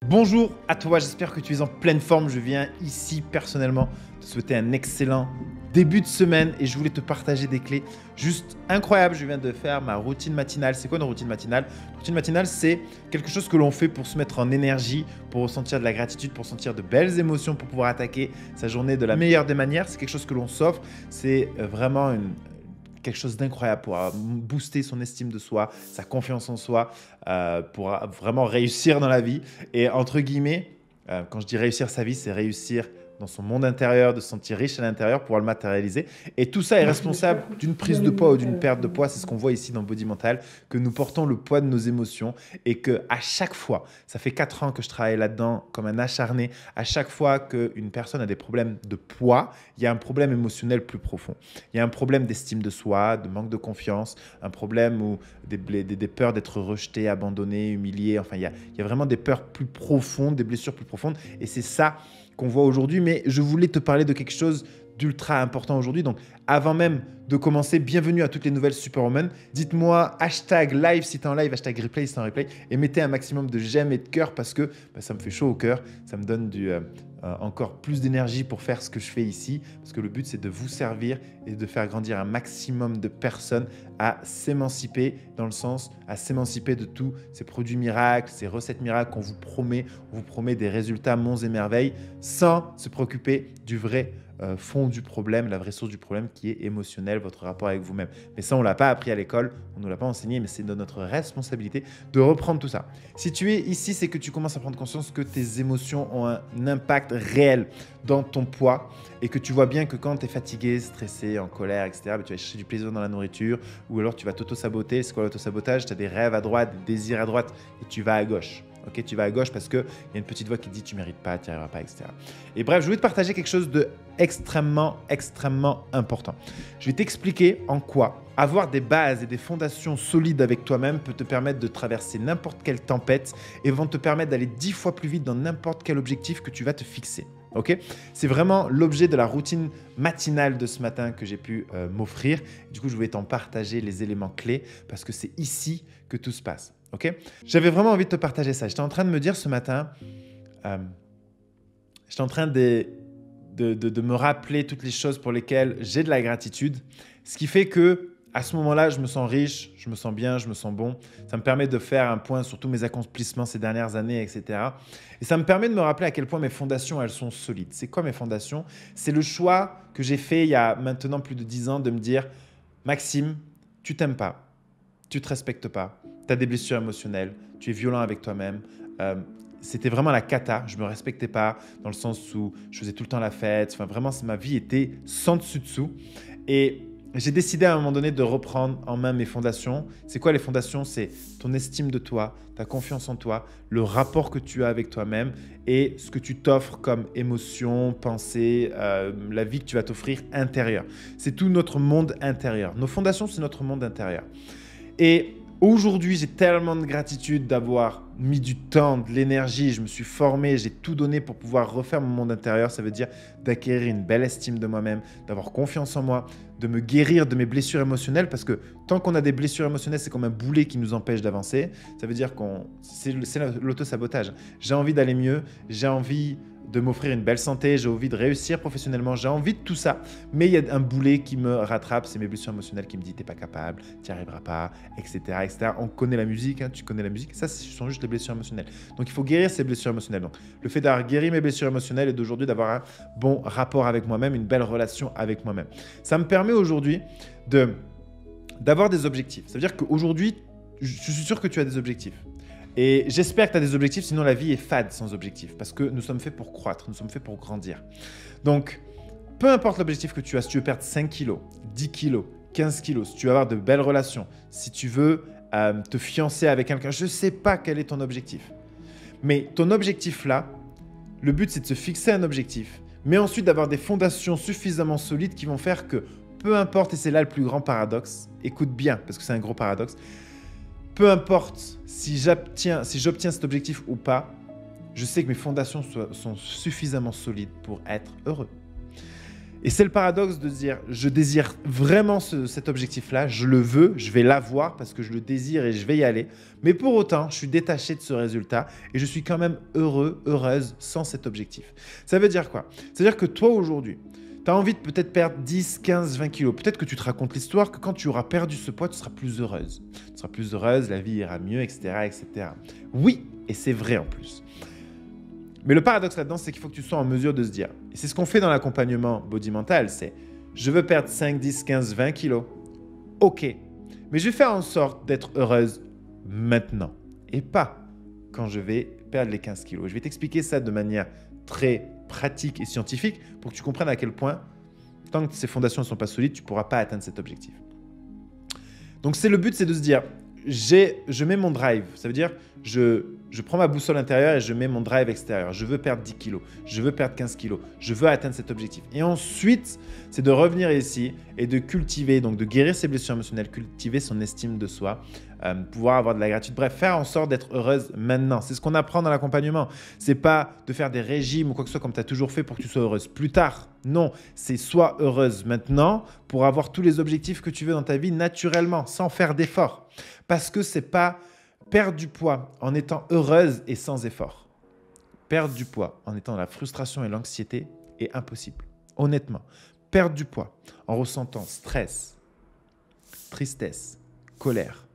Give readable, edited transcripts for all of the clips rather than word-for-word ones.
Bonjour à toi, j'espère que tu es en pleine forme. Je viens ici personnellement te souhaiter un excellent début de semaine et je voulais te partager des clés juste incroyables. Je viens de faire ma routine matinale. C'est quoi une routine matinale? Une routine matinale, c'est quelque chose que l'on fait pour se mettre en énergie, pour ressentir de la gratitude, pour sentir de belles émotions, pour pouvoir attaquer sa journée de la meilleure des manières. C'est quelque chose que l'on s'offre. C'est vraiment quelque chose d'incroyable pour booster son estime de soi, sa confiance en soi, pour vraiment réussir dans la vie. Et entre guillemets, quand je dis réussir sa vie, c'est réussir dans son monde intérieur, de se sentir riche à l'intérieur, pouvoir le matérialiser. Et tout ça est responsable d'une prise de poids ou d'une perte de poids. C'est ce qu'on voit ici dans Body Mental, que nous portons le poids de nos émotions et qu'à chaque fois, ça fait 4 ans que je travaille là-dedans comme un acharné, à chaque fois qu'une personne a des problèmes de poids, il y a un problème émotionnel plus profond. Il y a un problème d'estime de soi, de manque de confiance, un problème où des peurs d'être rejeté, abandonné, humilié. Enfin, il y a vraiment des peurs plus profondes, des blessures plus profondes. Et c'est ça qu'on voit aujourd'hui, mais je voulais te parler de quelque chose d'ultra important aujourd'hui. Donc, avant même de commencer, bienvenue à toutes les nouvelles Superwomen. Dites-moi hashtag live si tu es en live, hashtag replay si tu es en replay, et mettez un maximum de j'aime et de cœur parce que ça me fait chaud au cœur, ça me donne encore plus d'énergie pour faire ce que je fais ici, parce que le but, c'est de vous servir et de faire grandir un maximum de personnes à s'émanciper, dans le sens à s'émanciper de tous ces produits miracles, ces recettes miracles qu'on vous promet. On vous promet des résultats monts et merveilles sans se préoccuper du vrai fond du problème, la vraie source du problème qui est émotionnel, votre rapport avec vous-même. Mais ça, on ne l'a pas appris à l'école, on ne nous l'a pas enseigné, mais c'est de notre responsabilité de reprendre tout ça. Si tu es ici, c'est que tu commences à prendre conscience que tes émotions ont un impact réel dans ton poids et que tu vois bien que quand tu es fatigué, stressé, en colère, etc., tu vas chercher du plaisir dans la nourriture ou alors tu vas t'auto-saboter. C'est quoi l'auto-sabotage? Tu as des rêves à droite, des désirs à droite et tu vas à gauche. Ok, tu vas à gauche parce qu'il y a une petite voix qui te dit tu ne mérites pas, tu n'y arriveras pas, etc. Et bref, je voulais te partager quelque chose de extrêmement important. Je vais t'expliquer en quoi avoir des bases et des fondations solides avec toi-même peut te permettre de traverser n'importe quelle tempête et vont te permettre d'aller 10 fois plus vite dans n'importe quel objectif que tu vas te fixer. Okay, c'est vraiment l'objet de la routine matinale de ce matin que j'ai pu m'offrir. Du coup, je voulais t'en partager les éléments clés parce que c'est ici que tout se passe. Okay, j'avais vraiment envie de te partager ça. J'étais en train de me dire ce matin, j'étais en train de me rappeler toutes les choses pour lesquelles j'ai de la gratitude, ce qui fait que à ce moment-là, je me sens riche, je me sens bien, je me sens bon. Ça me permet de faire un point sur tous mes accomplissements ces dernières années, etc. Et ça me permet de me rappeler à quel point mes fondations, elles sont solides. C'est quoi mes fondations? C'est le choix que j'ai fait il y a maintenant plus de 10 ans de me dire « Maxime, tu t'aimes pas, tu te respectes pas, tu as des blessures émotionnelles, tu es violent avec toi-même. » C'était vraiment la cata. Je ne me respectais pas dans le sens où je faisais tout le temps la fête. Enfin, vraiment, ma vie était sans dessus-dessous. Et j'ai décidé à un moment donné de reprendre en main mes fondations. C'est quoi les fondations? C'est ton estime de toi, ta confiance en toi, le rapport que tu as avec toi-même et ce que tu t'offres comme émotion, pensée, la vie que tu vas t'offrir intérieure. C'est tout notre monde intérieur. Nos fondations, c'est notre monde intérieur. Et aujourd'hui, j'ai tellement de gratitude d'avoir mis du temps, de l'énergie, je me suis formé, j'ai tout donné pour pouvoir refaire mon monde intérieur. Ça veut dire d'acquérir une belle estime de moi-même, d'avoir confiance en moi, de me guérir de mes blessures émotionnelles parce que tant qu'on a des blessures émotionnelles, c'est comme un boulet qui nous empêche d'avancer. Ça veut dire c'est l'auto-sabotage. J'ai envie d'aller mieux, j'ai envie de m'offrir une belle santé, j'ai envie de réussir professionnellement, j'ai envie de tout ça. Mais il y a un boulet qui me rattrape, c'est mes blessures émotionnelles qui me disent « t'es pas capable, tu n'y arriveras pas, etc. etc. » On connaît la musique, hein, tu connais la musique, ça ce sont juste les blessures émotionnelles. Donc il faut guérir ces blessures émotionnelles. Donc, le fait d'avoir guéri mes blessures émotionnelles et d'aujourd'hui d'avoir un bon rapport avec moi-même, une belle relation avec moi-même. Ça me permet aujourd'hui d'avoir des objectifs. Ça veut dire qu'aujourd'hui, je suis sûr que tu as des objectifs. Et j'espère que tu as des objectifs, sinon la vie est fade sans objectif. Parce que nous sommes faits pour croître, nous sommes faits pour grandir. Donc, peu importe l'objectif que tu as, si tu veux perdre 5 kilos, 10 kilos, 15 kilos, si tu veux avoir de belles relations, si tu veux te fiancer avec quelqu'un, je ne sais pas quel est ton objectif. Mais ton objectif là, le but c'est de se fixer un objectif, mais ensuite d'avoir des fondations suffisamment solides qui vont faire que, peu importe, et c'est là le plus grand paradoxe, écoute bien parce que c'est un gros paradoxe, peu importe si j'obtiens cet objectif ou pas, je sais que mes fondations sont suffisamment solides pour être heureux. Et c'est le paradoxe de se dire, je désire vraiment cet objectif-là, je le veux, je vais l'avoir parce que je le désire et je vais y aller. Mais pour autant, je suis détaché de ce résultat et je suis quand même heureux, heureuse sans cet objectif. Ça veut dire quoi? Ça veut dire que toi, aujourd'hui, tu as envie de peut-être perdre 10, 15, 20 kilos. Peut-être que tu te racontes l'histoire que quand tu auras perdu ce poids, tu seras plus heureuse. Tu seras plus heureuse, la vie ira mieux, etc., etc. Oui, et c'est vrai en plus. Mais le paradoxe là-dedans, c'est qu'il faut que tu sois en mesure de se dire, et c'est ce qu'on fait dans l'accompagnement body mental, c'est je veux perdre 5, 10, 15, 20 kilos. Ok, mais je vais faire en sorte d'être heureuse maintenant et pas quand je vais perdre les 15 kilos. Je vais t'expliquer ça de manière très pratique et scientifique pour que tu comprennes à quel point, tant que ces fondations ne sont pas solides, tu ne pourras pas atteindre cet objectif. Donc le but, c'est de se dire, je mets mon drive, ça veut dire je prends ma boussole intérieure et je mets mon drive extérieur. Je veux perdre 10 kilos, je veux perdre 15 kilos, je veux atteindre cet objectif. Et ensuite, c'est de revenir ici et de cultiver, donc de guérir ses blessures émotionnelles, cultiver son estime de soi, pouvoir avoir de la gratitude. Bref, faire en sorte d'être heureuse maintenant. C'est ce qu'on apprend dans l'accompagnement. C'est pas de faire des régimes ou quoi que ce soit comme tu as toujours fait pour que tu sois heureuse plus tard. Non, c'est sois heureuse maintenant pour avoir tous les objectifs que tu veux dans ta vie naturellement, sans faire d'efforts. Parce que c'est pas perdre du poids en étant heureuse et sans effort. Perdre du poids en étant dans la frustration et l'anxiété est impossible. Honnêtement, perdre du poids en ressentant stress, tristesse, colère,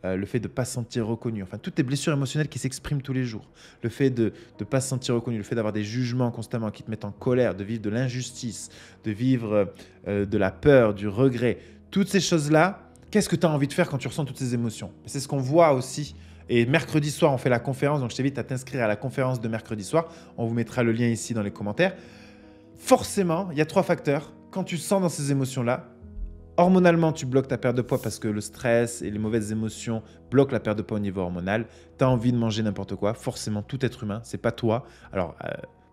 le fait de ne pas se sentir reconnu, enfin toutes les blessures émotionnelles qui s'expriment tous les jours, le fait de ne pas se sentir reconnu, le fait d'avoir des jugements constamment qui te mettent en colère, de vivre de l'injustice, de vivre de la peur, du regret, toutes ces choses-là, qu'est-ce que tu as envie de faire quand tu ressens toutes ces émotions? C'est ce qu'on voit aussi. Et mercredi soir, on fait la conférence. Donc, je t'invite à t'inscrire à la conférence de mercredi soir. On vous mettra le lien ici dans les commentaires. Forcément, il y a 3 facteurs. Quand tu sens dans ces émotions-là, hormonalement, tu bloques ta perte de poids parce que le stress et les mauvaises émotions bloquent la perte de poids au niveau hormonal. Tu as envie de manger n'importe quoi. Forcément, tout être humain, ce n'est pas toi. Alors,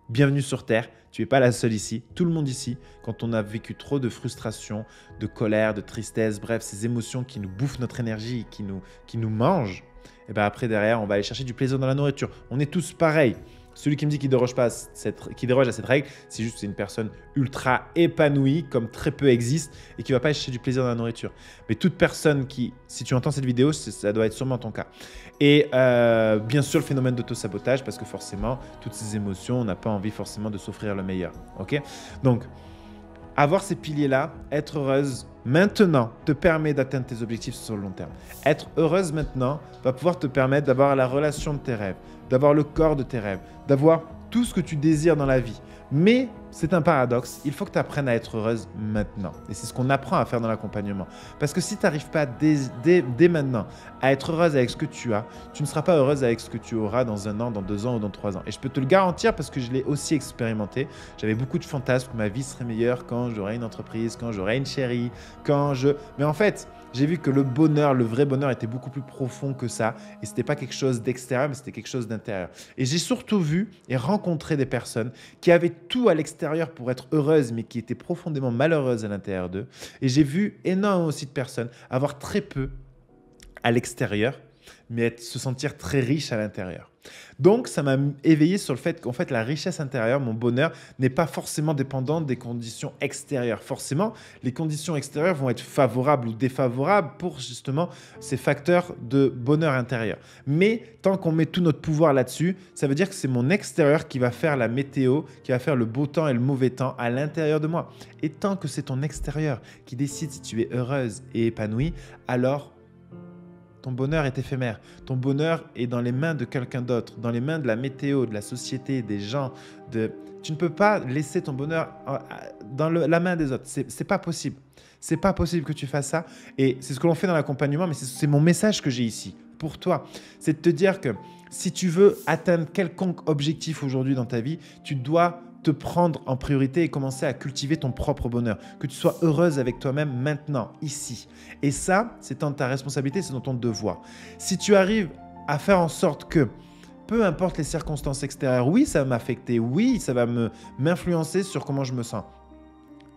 bienvenue sur Terre, tu n'es pas la seule ici. Tout le monde ici, quand on a vécu trop de frustration, de colère, de tristesse, bref, ces émotions qui nous bouffent notre énergie, qui nous mangent, et bien après, derrière, on va aller chercher du plaisir dans la nourriture. On est tous pareils. Celui qui me dit qu'il déroge à cette règle, c'est juste que c'est une personne ultra épanouie, comme très peu existent, et qui ne va pas aller chercher du plaisir dans la nourriture. Mais toute personne qui, si tu entends cette vidéo, ça doit être sûrement ton cas. Et bien sûr, le phénomène d'auto-sabotage, parce que forcément, toutes ces émotions, on n'a pas envie forcément de s'offrir le meilleur. Okay? Donc, avoir ces piliers-là, être heureuse maintenant te permet d'atteindre tes objectifs sur le long terme. Être heureuse maintenant va pouvoir te permettre d'avoir la relation de tes rêves, d'avoir le corps de tes rêves, d'avoir tout ce que tu désires dans la vie. Mais c'est un paradoxe, il faut que tu apprennes à être heureuse maintenant. Et c'est ce qu'on apprend à faire dans l'accompagnement. Parce que si tu n'arrives pas dès maintenant à être heureuse avec ce que tu as, tu ne seras pas heureuse avec ce que tu auras dans 1 an, dans 2 ans ou dans 3 ans. Et je peux te le garantir parce que je l'ai aussi expérimenté. J'avais beaucoup de fantasmes que ma vie serait meilleure quand j'aurai une entreprise, quand j'aurai une chérie, Mais en fait, j'ai vu que le bonheur, le vrai bonheur était beaucoup plus profond que ça. Et ce n'était pas quelque chose d'extérieur, mais c'était quelque chose d'intérieur. Et j'ai surtout vu et rencontré des personnes qui avaient tout à l'extérieur pour être heureuses, mais qui étaient profondément malheureuses à l'intérieur d'eux. Et j'ai vu énormément aussi de personnes avoir très peu à l'extérieur, mais se sentir très riche à l'intérieur. Donc, ça m'a éveillé sur le fait qu'en fait, la richesse intérieure, mon bonheur, n'est pas forcément dépendante des conditions extérieures. Forcément, les conditions extérieures vont être favorables ou défavorables pour justement ces facteurs de bonheur intérieur. Mais tant qu'on met tout notre pouvoir là-dessus, ça veut dire que c'est mon extérieur qui va faire la météo, qui va faire le beau temps et le mauvais temps à l'intérieur de moi. Et tant que c'est ton extérieur qui décide si tu es heureuse et épanouie, alors ton bonheur est éphémère. Ton bonheur est dans les mains de quelqu'un d'autre, dans les mains de la météo, de la société, des gens. Tu ne peux pas laisser ton bonheur dans la main des autres. C'est pas possible. C'est pas possible que tu fasses ça. Et c'est ce que l'on fait dans l'accompagnement, mais c'est mon message que j'ai ici pour toi. C'est de te dire que si tu veux atteindre quelconque objectif aujourd'hui dans ta vie, tu dois te prendre en priorité et commencer à cultiver ton propre bonheur. Que tu sois heureuse avec toi-même maintenant, ici. Et ça, c'est dans ta responsabilité, c'est dans ton devoir. Si tu arrives à faire en sorte que, peu importe les circonstances extérieures, oui, ça va m'affecter, oui, ça va m'influencer sur comment je me sens.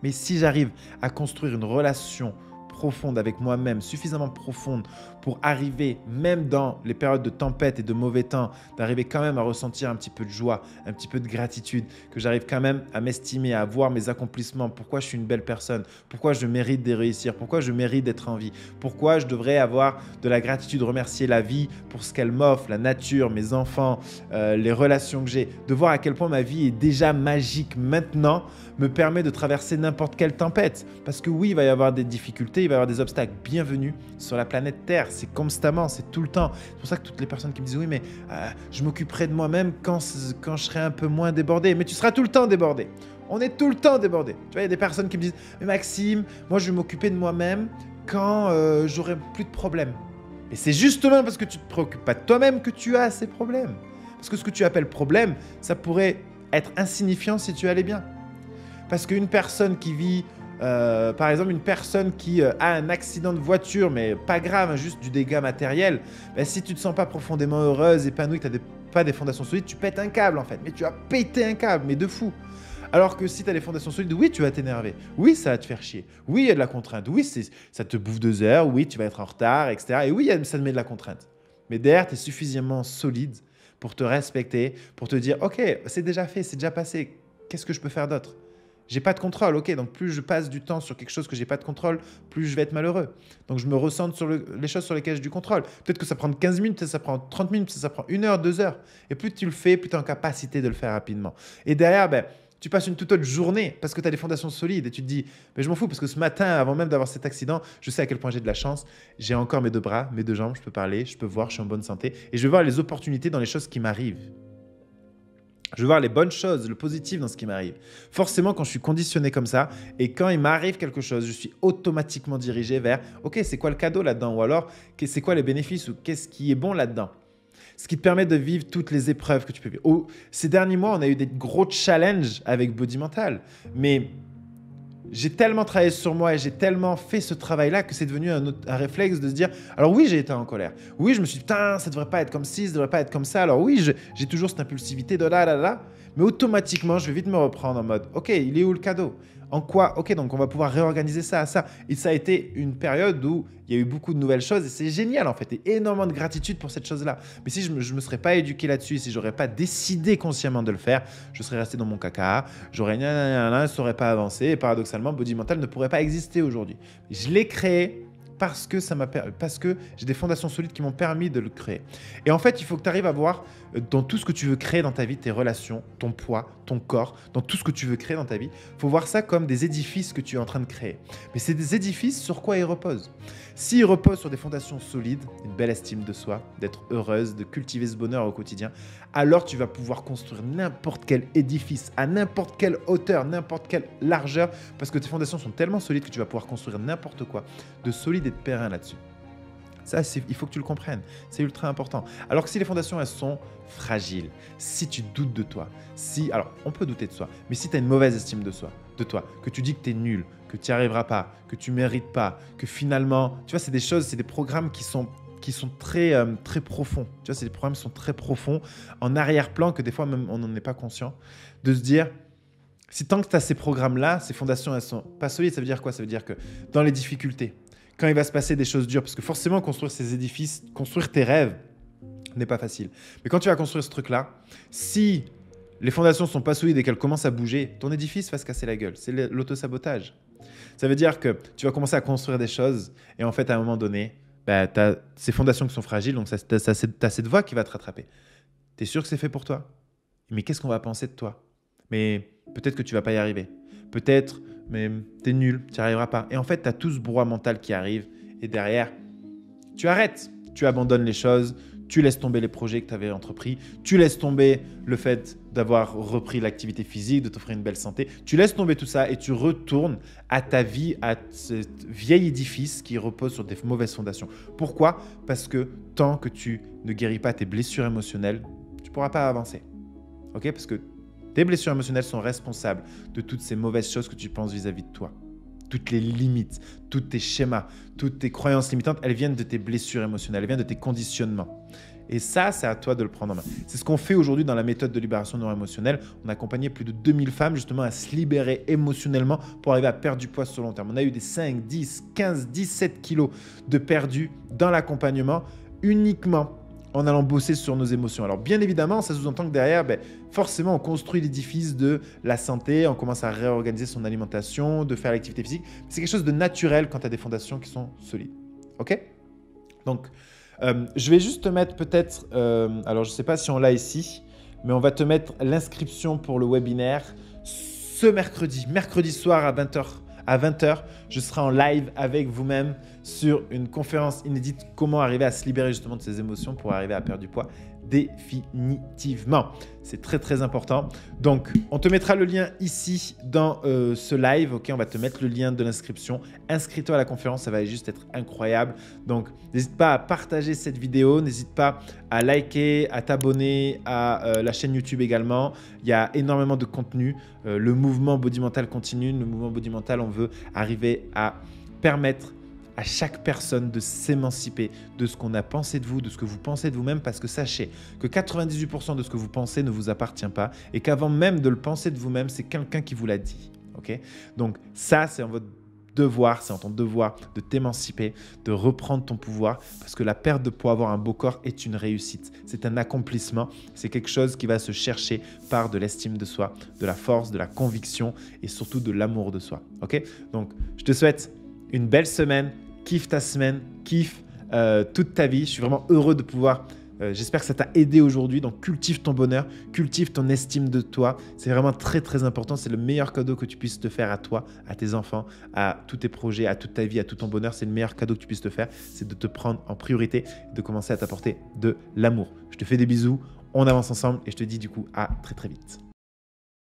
Mais si j'arrive à construire une relation profonde avec moi-même, suffisamment profonde pour arriver, même dans les périodes de tempête et de mauvais temps, d'arriver quand même à ressentir un petit peu de joie, un petit peu de gratitude, que j'arrive quand même à m'estimer, à voir mes accomplissements, pourquoi je suis une belle personne, pourquoi je mérite de réussir, pourquoi je mérite d'être en vie, pourquoi je devrais avoir de la gratitude, remercier la vie pour ce qu'elle m'offre, la nature, mes enfants, les relations que j'ai, de voir à quel point ma vie est déjà magique maintenant, me permet de traverser n'importe quelle tempête. Parce que oui, il va y avoir des difficultés, il va y avoir des obstacles. Bienvenue sur la planète Terre, c'est constamment, c'est tout le temps. C'est pour ça que toutes les personnes qui me disent oui, mais je m'occuperai de moi-même quand je serai un peu moins débordé. Mais tu seras tout le temps débordé. On est tout le temps débordé. Tu vois, il y a des personnes qui me disent mais Maxime, moi je vais m'occuper de moi-même quand j'aurai plus de problèmes. Et c'est justement parce que tu ne te préoccupes pas de toi-même que tu as ces problèmes. Parce que ce que tu appelles problème, ça pourrait être insignifiant si tu allais bien. Parce qu'une personne qui vit, par exemple, une personne qui a un accident de voiture, mais pas grave, hein, juste du dégât matériel, ben, si tu ne te sens pas profondément heureuse, épanouie, que tu n'as pas des fondations solides, tu pètes un câble en fait. Mais tu as pété un câble, mais de fou. Alors que si tu as des fondations solides, oui, tu vas t'énerver. Oui, ça va te faire chier. Oui, il y a de la contrainte. Oui, ça te bouffe 2 heures. Oui, tu vas être en retard, etc. Et oui, ça te met de la contrainte. Mais derrière, tu es suffisamment solide pour te respecter, pour te dire, OK, c'est déjà fait, c'est déjà passé. Qu'est-ce que je peux faire d'autre ? J'ai pas de contrôle, ok, donc plus je passe du temps sur quelque chose que j'ai pas de contrôle, plus je vais être malheureux. Donc je me recentre sur les choses sur lesquelles j'ai du contrôle. Peut-être que ça prend 15 minutes, peut-être que ça prend 30 minutes, peut-être que ça prend 1 heure, 2 heures. Et plus tu le fais, plus tu es en capacité de le faire rapidement. Et derrière, ben, tu passes une toute autre journée parce que tu as des fondations solides et tu te dis, mais je m'en fous parce que ce matin, avant même d'avoir cet accident, je sais à quel point j'ai de la chance. J'ai encore mes 2 bras, mes 2 jambes, je peux parler, je peux voir, je suis en bonne santé et je vais voir les opportunités dans les choses qui m'arrivent. Je veux voir les bonnes choses, le positif dans ce qui m'arrive. Forcément, quand je suis conditionné comme ça et quand il m'arrive quelque chose, je suis automatiquement dirigé vers « Ok, c'est quoi le cadeau là-dedans ?» ou alors « C'est quoi les bénéfices ?» ou « Qu'est-ce qui est bon là-dedans ?» Ce qui te permet de vivre toutes les épreuves que tu peux vivre. Ces derniers mois, on a eu des gros challenges avec Body Mental, mais j'ai tellement travaillé sur moi et j'ai tellement fait ce travail-là que c'est devenu un réflexe de se dire alors oui, j'ai été en colère. Oui, je me suis dit putain, ça devrait pas être comme ci, ça devrait pas être comme ça. Alors oui, j'ai toujours cette impulsivité de là. Mais automatiquement, je vais vite me reprendre en mode ok, il est où le cadeau ? En quoi ? Ok, donc on va pouvoir réorganiser ça à ça. Et ça a été une période où il y a eu beaucoup de nouvelles choses et c'est génial en fait. Et énormément de gratitude pour cette chose-là. Mais si je me serais pas éduqué là-dessus, si j'aurais pas décidé consciemment de le faire, je serais resté dans mon caca, j'aurais ça n'aurait pas avancé et paradoxalement, Body Mental ne pourrait pas exister aujourd'hui. Je l'ai créé parce que j'ai des fondations solides qui m'ont permis de le créer. Et en fait, il faut que tu arrives à voir dans tout ce que tu veux créer dans ta vie, tes relations, ton poids, ton corps, dans tout ce que tu veux créer dans ta vie, il faut voir ça comme des édifices que tu es en train de créer. Mais c'est des édifices sur quoi ils reposent. S'ils reposent sur des fondations solides, une belle estime de soi, d'être heureuse, de cultiver ce bonheur au quotidien, alors tu vas pouvoir construire n'importe quel édifice, à n'importe quelle hauteur, n'importe quelle largeur, parce que tes fondations sont tellement solides que tu vas pouvoir construire n'importe quoi de solide et de périn là-dessus. Ça, il faut que tu le comprennes. C'est ultra important. Alors que si les fondations, elles sont fragiles, si tu doutes de toi, alors on peut douter de soi, mais si tu as une mauvaise estime de toi, que tu dis que tu es nul, que tu n'y arriveras pas, que tu ne mérites pas, que finalement, tu vois, c'est des choses, c'est des programmes qui sont très, très profonds. Tu vois, c'est des programmes qui sont très profonds, en arrière-plan, que des fois même on n'en est pas conscient, de se dire, si tant que tu as ces programmes-là, ces fondations, elles sont pas solides, ça veut dire quoi ? Ça veut dire que dans les difficultés, quand il va se passer des choses dures, parce que forcément, construire ces édifices, construire tes rêves n'est pas facile. Mais quand tu vas construire ce truc-là, si les fondations ne sont pas solides et qu'elles commencent à bouger, ton édifice va se casser la gueule. C'est l'autosabotage. Ça veut dire que tu vas commencer à construire des choses et en fait, à un moment donné, tu as ces fondations qui sont fragiles, donc tu as cette voix qui va te rattraper. Tu es sûr que c'est fait pour toi ? Mais qu'est-ce qu'on va penser de toi ? Mais peut-être que tu ne vas pas y arriver. Peut-être, mais t'es nul, tu n'y arriveras pas. Et en fait, tu as tout ce brouhaha mental qui arrive et derrière, tu arrêtes, tu abandonnes les choses, tu laisses tomber les projets que tu avais entrepris, tu laisses tomber le fait d'avoir repris l'activité physique, de t'offrir une belle santé, tu laisses tomber tout ça et tu retournes à ta vie, à ce vieil édifice qui repose sur des mauvaises fondations. Pourquoi ? Parce que tant que tu ne guéris pas tes blessures émotionnelles, tu ne pourras pas avancer. Ok ? Parce que tes blessures émotionnelles sont responsables de toutes ces mauvaises choses que tu penses vis-à-vis de toi. Toutes les limites, tous tes schémas, toutes tes croyances limitantes, elles viennent de tes blessures émotionnelles, elles viennent de tes conditionnements. Et ça, c'est à toi de le prendre en main. C'est ce qu'on fait aujourd'hui dans la méthode de libération neuro-émotionnelle. On a accompagné plus de 2000 femmes justement à se libérer émotionnellement pour arriver à perdre du poids sur le long terme. On a eu des 5, 10, 15, 17 kilos de perdus dans l'accompagnement uniquement en allant bosser sur nos émotions. Alors bien évidemment, ça sous-entend que derrière, forcément, on construit l'édifice de la santé, on commence à réorganiser son alimentation, de faire l'activité physique. C'est quelque chose de naturel quand tu as des fondations qui sont solides. OK? Donc, je vais juste te mettre peut-être, alors je ne sais pas si on l'a ici, mais on va te mettre l'inscription pour le webinaire ce mercredi soir à 20h. À 20h, je serai en live avec vous-même sur une conférence inédite, comment arriver à se libérer justement de ses émotions pour arriver à perdre du poids définitivement. C'est très très important. Donc, on te mettra le lien ici dans ce live. Ok, on va te mettre le lien de l'inscription. Inscris-toi à la conférence, ça va juste être incroyable. Donc, n'hésite pas à partager cette vidéo. N'hésite pas à liker, à t'abonner à la chaîne YouTube également. Il y a énormément de contenu. Le mouvement Body Mental continue. Le mouvement Body Mental, on veut arriver à permettre à chaque personne de s'émanciper de ce qu'on a pensé de vous, de ce que vous pensez de vous-même, parce que sachez que 98% de ce que vous pensez ne vous appartient pas et qu'avant même de le penser de vous-même, c'est quelqu'un qui vous l'a dit. Okay? Donc ça, c'est en votre devoir, c'est en ton devoir de t'émanciper, de reprendre ton pouvoir, parce que la perte de poids, avoir un beau corps est une réussite. C'est un accomplissement, c'est quelque chose qui va se chercher par de l'estime de soi, de la force, de la conviction et surtout de l'amour de soi. Okay? Donc, je te souhaite une belle semaine, kiffe ta semaine, kiffe toute ta vie. Je suis vraiment heureux de pouvoir, j'espère que ça t'a aidé aujourd'hui. Donc cultive ton bonheur, cultive ton estime de toi. C'est vraiment très très important. C'est le meilleur cadeau que tu puisses te faire à toi, à tes enfants, à tous tes projets, à toute ta vie, à tout ton bonheur. C'est le meilleur cadeau que tu puisses te faire. C'est de te prendre en priorité, de commencer à t'apporter de l'amour. Je te fais des bisous, on avance ensemble et je te dis du coup à très très vite.